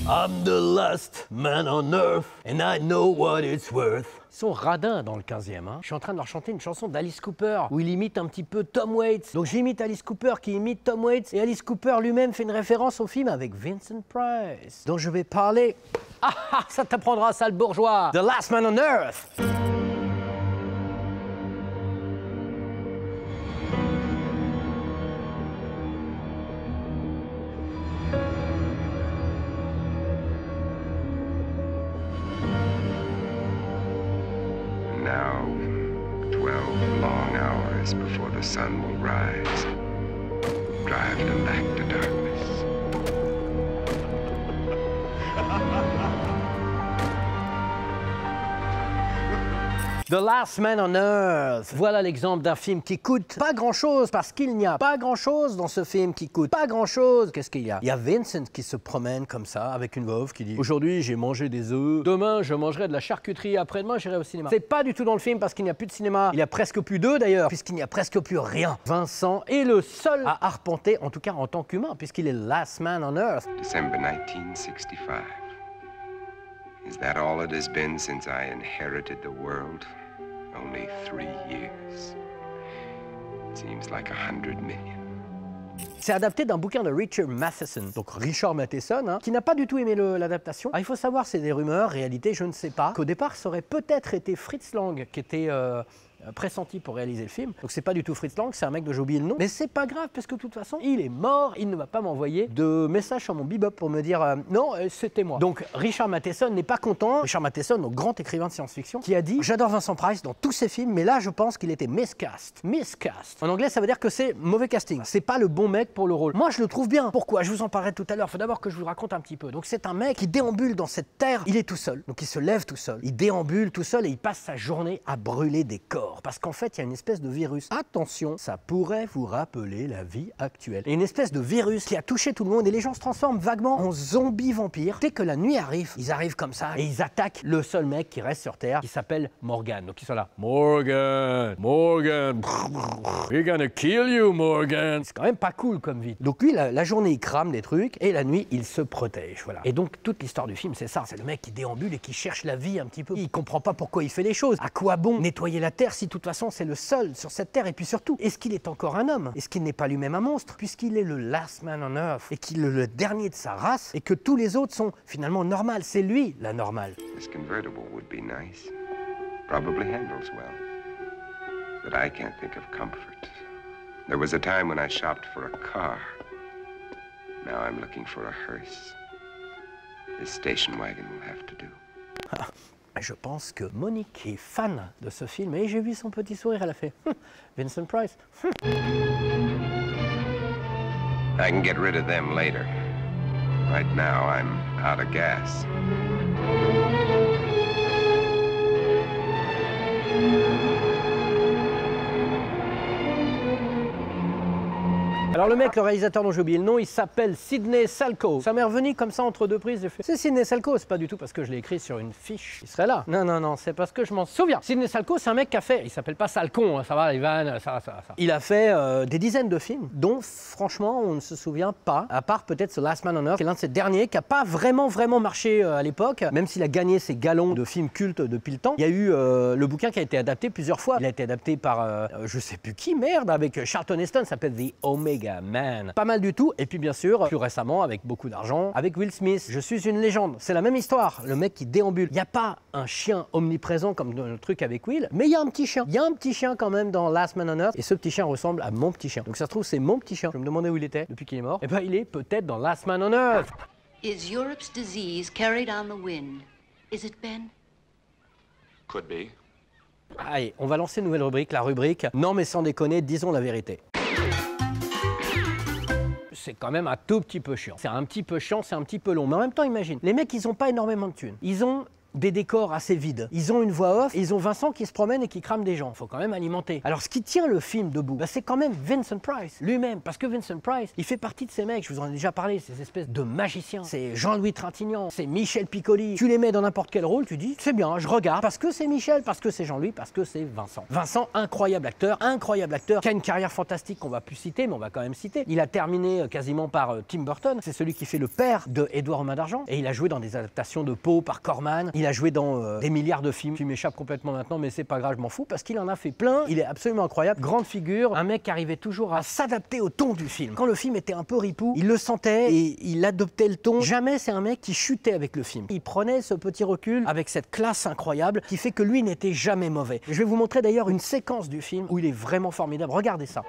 I'm the last man on earth, and I know what it's worth. Ils sont radins dans le 15e. Hein. Je suis en train de leur chanter une chanson d'Alice Cooper, où il imite un petit peu Tom Waits. Donc j'imite Alice Cooper qui imite Tom Waits, et Alice Cooper lui-même fait une référence au film avec Vincent Price. Donc je vais parler... Ah, ça t'apprendra, sale bourgeois! The Last Man on Earth! Now, 12 long hours before the sun will rise, drive them back to darkness. The Last Man on Earth. Voilà l'exemple d'un film qui coûte pas grand-chose, parce qu'il n'y a pas grand-chose dans ce film qui coûte pas grand-chose. Qu'est-ce qu'il y a? Il y a Vincent qui se promène comme ça, avec une veuve qui dit « Aujourd'hui, j'ai mangé des œufs. Demain, je mangerai de la charcuterie. Après-demain, j'irai au cinéma. » C'est pas du tout dans le film, parce qu'il n'y a plus de cinéma. Il y a presque plus d'œufs, d'ailleurs, puisqu'il n'y a presque plus rien. Vincent est le seul à arpenter, en tout cas en tant qu'humain, puisqu'il est Last Man on Earth. December 1965. Is that all it has been since I inherited the world? Only 3 years. Seems like 100 million. C'est adapté d'un bouquin de Richard Matheson, donc Richard Matheson, hein, qui n'a pas du tout aimé l'adaptation. Il faut savoir, c'est des rumeurs, réalité, je ne sais pas, qu'au départ, ça aurait peut-être été Fritz Lang qui était pressenti pour réaliser le film. Donc c'est pas du tout Fritz Lang, c'est un mec dont j'ai oublié le nom. Mais c'est pas grave, parce que de toute façon, il est mort, il ne va pas m'envoyer de message sur mon bebop pour me dire non, c'était moi. Donc Richard Matheson n'est pas content. Richard Matheson, donc grand écrivain de science-fiction, qui a dit « J'adore Vincent Price dans tous ses films, mais là, je pense qu'il était miscast. » Miscast. En anglais, ça veut dire que c'est mauvais casting. C'est pas le bon mec pour le rôle. Moi, je le trouve bien. Pourquoi? Je vous en parlerai tout à l'heure. Faut d'abord que je vous raconte un petit peu. Donc c'est un mec qui déambule dans cette terre. Il est tout seul. Donc il se lève tout seul. Il déambule tout seul et il passe sa journée à brûler des corps. Parce qu'en fait, il y a une espèce de virus. Attention, ça pourrait vous rappeler la vie actuelle. Et une espèce de virus qui a touché tout le monde et les gens se transforment vaguement en zombies vampires. Dès que la nuit arrive, ils arrivent comme ça et ils attaquent le seul mec qui reste sur Terre, qui s'appelle Morgan. Donc ils sont là. Morgan, Morgan, we're gonna kill you, Morgan. C'est quand même pas cool comme vie. Donc lui, la journée, il crame des trucs et la nuit, il se protège. Voilà. Et donc toute l'histoire du film, c'est ça. C'est le mec qui déambule et qui cherche la vie un petit peu. Il comprend pas pourquoi il fait les choses. À quoi bon nettoyer la Terre si de toute façon c'est le seul sur cette terre? Et puis surtout, est-ce qu'il est encore un homme? Est-ce qu'il n'est pas lui-même un monstre? Puisqu'il est le last man on earth et qu'il est le dernier de sa race et que tous les autres sont finalement normales. C'est lui la normale. This convertible would be nice. Probably handles well. But I can't think of comfort. There was a time when I shopped for a car. Now I'm looking for a hearse. This station wagon will have to do. Je pense que Monique est fan de ce film et j'ai vu son petit sourire, elle a fait Vincent Price. I can get rid of them later. Right now, I'm out of gas. Alors le mec, le réalisateur dont j'ai oublié le nom, il s'appelle Sidney Salko. Ça m'est revenu comme ça entre deux prises, j'ai fait « C'est Sidney Salko », c'est pas du tout parce que je l'ai écrit sur une fiche. Il serait là. Non, non, non, c'est parce que je m'en souviens. Sidney Salko, c'est un mec qui a fait, il s'appelle pas Salcon, hein, ça va, Ivan, ça. Il a fait des dizaines de films, dont franchement on ne se souvient pas, à part peut-être ce Last Man on Earth, qui est l'un de ses derniers, qui a pas vraiment marché à l'époque, même s'il a gagné ses galons de films cultes depuis le temps. Il y a eu le bouquin qui a été adapté plusieurs fois. Il a été adapté par, je sais plus qui, merde, avec Charlton Heston, ça s'appelle The Omega Man. Pas mal du tout. Et puis bien sûr, plus récemment, avec beaucoup d'argent, avec Will Smith. Je suis une légende. C'est la même histoire. Le mec qui déambule. Il n'y a pas un chien omniprésent comme dans le truc avec Will, mais il y a un petit chien. Il y a un petit chien quand même dans Last Man on Earth. Et ce petit chien ressemble à mon petit chien. Donc ça se trouve, c'est mon petit chien. Je me demandais où il était depuis qu'il est mort. Et ben il est peut-être dans Last Man on Earth. Is Europe's disease carried on the wind? Is it, Ben? Could be. Allez, on va lancer une nouvelle rubrique. La rubrique non mais sans déconner, disons la vérité. C'est quand même un tout petit peu chiant. C'est un petit peu chiant, c'est un petit peu long. Mais en même temps, imagine, les mecs, ils ont pas énormément de thunes. Ils ont des décors assez vides. Ils ont une voix off et ils ont Vincent qui se promène et qui crame des gens. Faut quand même alimenter. Alors ce qui tient le film debout, bah, c'est quand même Vincent Price lui-même. Parce que Vincent Price, il fait partie de ces mecs, je vous en ai déjà parlé, ces espèces de magiciens. C'est Jean-Louis Trintignant, c'est Michel Piccoli. Tu les mets dans n'importe quel rôle, tu dis, c'est bien, je regarde. Parce que c'est Michel, parce que c'est Jean-Louis, parce que c'est Vincent. Vincent, incroyable acteur, qui a une carrière fantastique qu'on va plus citer, mais on va quand même citer. Il a terminé quasiment par Tim Burton. C'est celui qui fait le père de Édouard aux mains d'argent. Et il a joué dans des adaptations de Poe par Corman. Il a joué dans des milliards de films qui m'échappent complètement maintenant, mais c'est pas grave, je m'en fous, parce qu'il en a fait plein. Il est absolument incroyable. Grande figure, un mec qui arrivait toujours à s'adapter au ton du film. Quand le film était un peu ripou, il le sentait et il adoptait le ton. Jamais c'est un mec qui chutait avec le film. Il prenait ce petit recul avec cette classe incroyable qui fait que lui n'était jamais mauvais. Je vais vous montrer d'ailleurs une séquence du film où il est vraiment formidable. Regardez ça.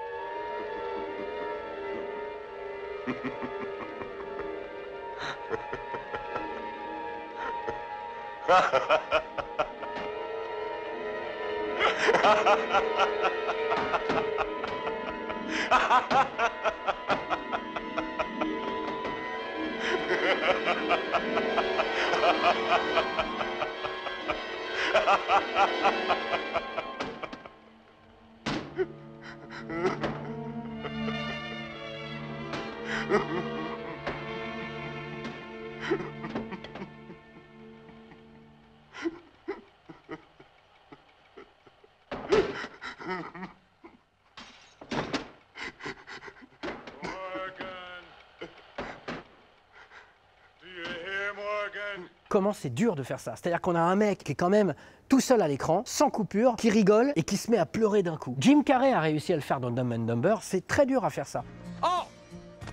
Comment c'est dur de faire ça. C'est-à-dire qu'on a un mec qui est quand même tout seul à l'écran, sans coupure, qui rigole et qui se met à pleurer d'un coup. Jim Carrey a réussi à le faire dans Dumb and Dumber, c'est très dur à faire ça. Oh,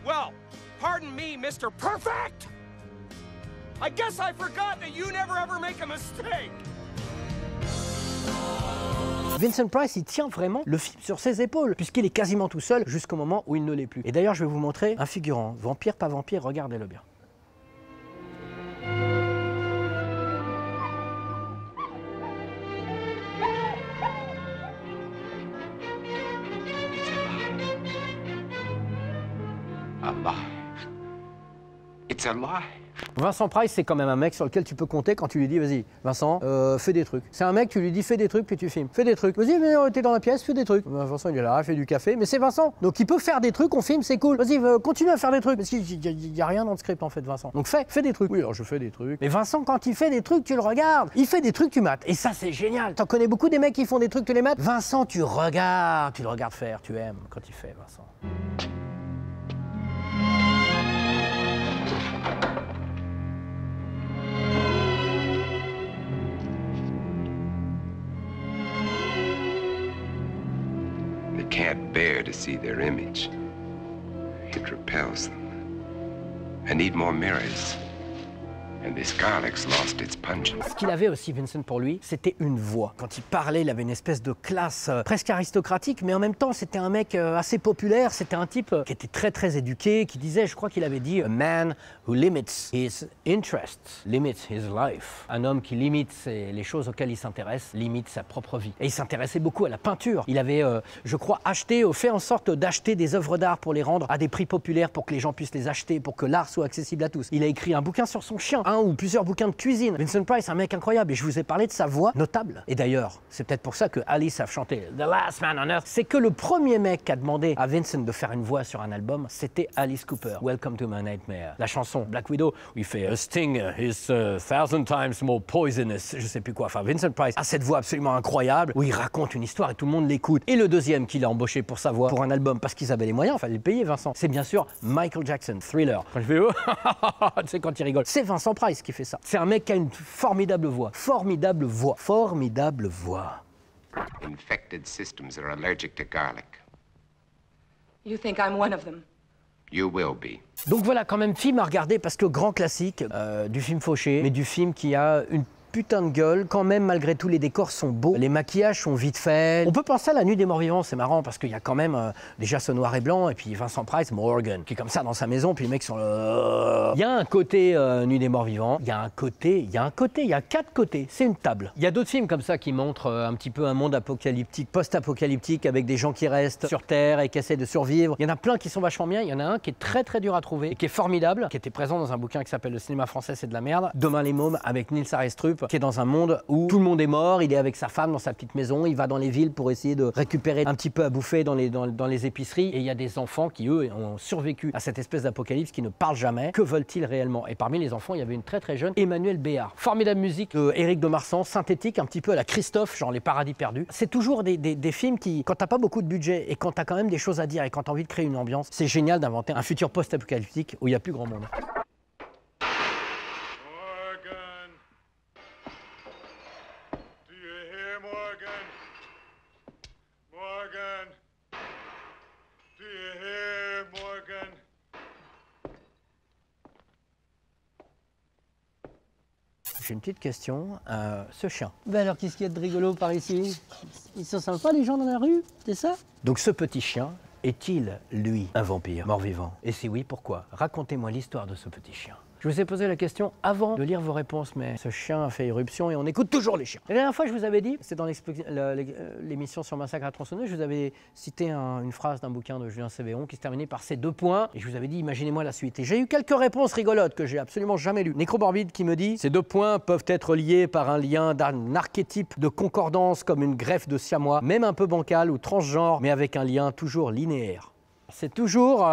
well, pardon me, Mr. Perfect. I guess I forgot that you never ever make a mistake. Vincent Price, il tient vraiment le film sur ses épaules, puisqu'il est quasiment tout seul jusqu'au moment où il ne l'est plus. Et d'ailleurs, je vais vous montrer un figurant, vampire, pas vampire, regardez-le bien. Alive. It's alive. Vincent Price, c'est quand même un mec sur lequel tu peux compter quand tu lui dis, vas-y, Vincent, fais des trucs. C'est un mec, tu lui dis, fais des trucs, puis tu filmes. Fais des trucs. Vas-y, t'es dans la pièce, fais des trucs. Vincent, il est là, il fait du café, mais c'est Vincent. Donc il peut faire des trucs, on filme, c'est cool. Vas-y, continue à faire des trucs. Parce qu'il n'y a rien dans le script, en fait, Vincent. Donc fais des trucs. Oui, alors je fais des trucs. Mais Vincent, quand il fait des trucs, tu le regardes. Il fait des trucs, tu mates. Et ça, c'est génial. T'en connais beaucoup des mecs qui font des trucs, tu les mates. Vincent, tu le regardes faire. Tu aimes quand il fait, Vincent. They can't bear to see their image. It repels them. I need more mirrors. And this garlic's lost its pungence. Ce qu'il avait aussi, Vincent, pour lui, c'était une voix. Quand il parlait, il avait une espèce de classe presque aristocratique, mais en même temps, c'était un mec assez populaire. C'était un type qui était très, très éduqué, qui disait, je crois qu'il avait dit, « A man who limits his interests limits his life ». Un homme qui limite les choses auxquelles il s'intéresse, limite sa propre vie. Et il s'intéressait beaucoup à la peinture. Il avait, je crois, fait en sorte d'acheter des œuvres d'art pour les rendre à des prix populaires, pour que les gens puissent les acheter, pour que l'art soit accessible à tous. Il a écrit un bouquin sur son chien, un ou plusieurs bouquins de cuisine. Vincent Price, un mec incroyable, et je vous ai parlé de sa voix notable. Et d'ailleurs, c'est peut-être pour ça que Alice a chanté The Last Man on Earth. C'est que le premier mec qui a demandé à Vincent de faire une voix sur un album, c'était Alice Cooper. Welcome to My Nightmare. La chanson Black Widow, où il fait A sting is 1,000 times more poisonous, je sais plus quoi. Enfin, Vincent Price a cette voix absolument incroyable, où il raconte une histoire et tout le monde l'écoute. Et le deuxième qu'il a embauché pour sa voix, pour un album, parce qu'ils avaient les moyens, il fallait le payer, Vincent. C'est bien sûr Michael Jackson, Thriller. Quand je fais tu sais, quand il rigole. C'est Vincent Price qui fait ça. C'est un mec qui a une formidable voix. Formidable voix. Formidable voix. Infected systems are allergic to garlic. You think I'm one of them? You will be. Donc voilà, quand même, film à regarder, parce que grand classique du film fauché, mais du film qui a une putain de gueule, quand même, malgré tout, les décors sont beaux, les maquillages sont vite faits. On peut penser à La Nuit des Morts Vivants, c'est marrant, parce qu'il y a quand même déjà ce noir et blanc, et puis Vincent Price, Morgan, qui est comme ça dans sa maison, puis les mecs sont le... Il y a un côté Nuit des Morts Vivants, il y a quatre côtés, c'est une table. Il y a d'autres films comme ça qui montrent un petit peu un monde apocalyptique, post-apocalyptique, avec des gens qui restent sur Terre et qui essaient de survivre. Il y en a plein qui sont vachement bien, il y en a un qui est très très dur à trouver, et qui est formidable, qui était présent dans un bouquin qui s'appelle Le cinéma français, c'est de la merde, Demain les mômes, avec Nils Arestrup. type qui est dans un monde où tout le monde est mort, il est avec sa femme dans sa petite maison, il va dans les villes pour essayer de récupérer un petit peu à bouffer dans les épiceries, et il y a des enfants qui, eux, ont survécu à cette espèce d'apocalypse, qui ne parlent jamais. Que veulent-ils réellement? Et parmi les enfants, il y avait une très très jeune Emmanuelle Béard. Formidable musique de Éric de Marsan, synthétique, un petit peu à la Christophe, genre Les Paradis Perdus. C'est toujours des films qui, quand t'as pas beaucoup de budget et quand t'as quand même des choses à dire et quand t'as envie de créer une ambiance, c'est génial d'inventer un futur post-apocalyptique où il n'y a plus grand monde. J'ai une petite question. Ce chien. Ben alors, qu'est-ce qu'il y a de rigolo par ici? Ils sont sympas, les gens dans la rue, c'est ça? Donc ce petit chien, est-il, lui, un vampire mort-vivant? Et si oui, pourquoi? Racontez-moi l'histoire de ce petit chien. Je vous ai posé la question avant de lire vos réponses, mais ce chien a fait irruption et on écoute toujours les chiens. La dernière fois, je vous avais dit, c'est dans l'émission sur Massacre à la tronçonneuse, je vous avais cité une phrase d'un bouquin de Julien Cévéron qui se terminait par ces 2 points, et je vous avais dit, imaginez-moi la suite. Et j'ai eu quelques réponses rigolotes que j'ai absolument jamais lues. Nécromorbide qui me dit, ces 2 points peuvent être liés par un lien d'un archétype de concordance comme une greffe de siamois, même un peu bancal ou transgenre, mais avec un lien toujours linéaire. C'est toujours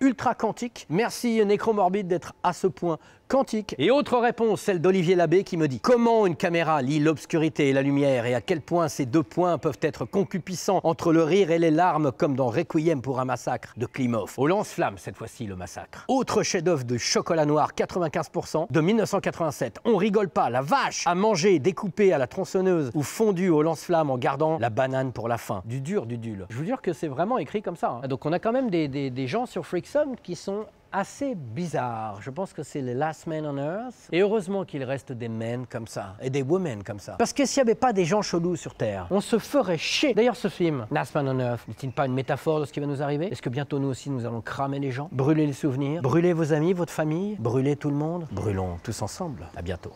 ultra quantique. Merci Nécromorbide d'être à ce point quantique. Et autre réponse, celle d'Olivier Labbé qui me dit: comment une caméra lit l'obscurité et la lumière et à quel point ces 2 points peuvent être concupiscents entre le rire et les larmes comme dans Requiem pour un massacre de Klimov. Au lance-flamme cette fois-ci le massacre. Autre chef-d'œuvre de chocolat noir 95% de 1987. On rigole pas, la vache! À manger découpé à la tronçonneuse ou fondu au lance-flamme en gardant la banane pour la fin. Du dur, du dul. Je vous jure que c'est vraiment écrit comme ça. Hein. Donc on a quand même des gens sur Freaksome qui sont assez bizarre. Je pense que c'est les last men on earth. Et heureusement qu'il reste des men comme ça. Et des women comme ça. Parce que s'il n'y avait pas des gens chelous sur Terre, on se ferait chier. D'ailleurs, ce film, Last Man on Earth, n'est-il pas une métaphore de ce qui va nous arriver? Est-ce que bientôt nous aussi, nous allons cramer les gens? Brûler les souvenirs? Brûler vos amis, votre famille? Brûler tout le monde? Brûlons tous ensemble. À bientôt.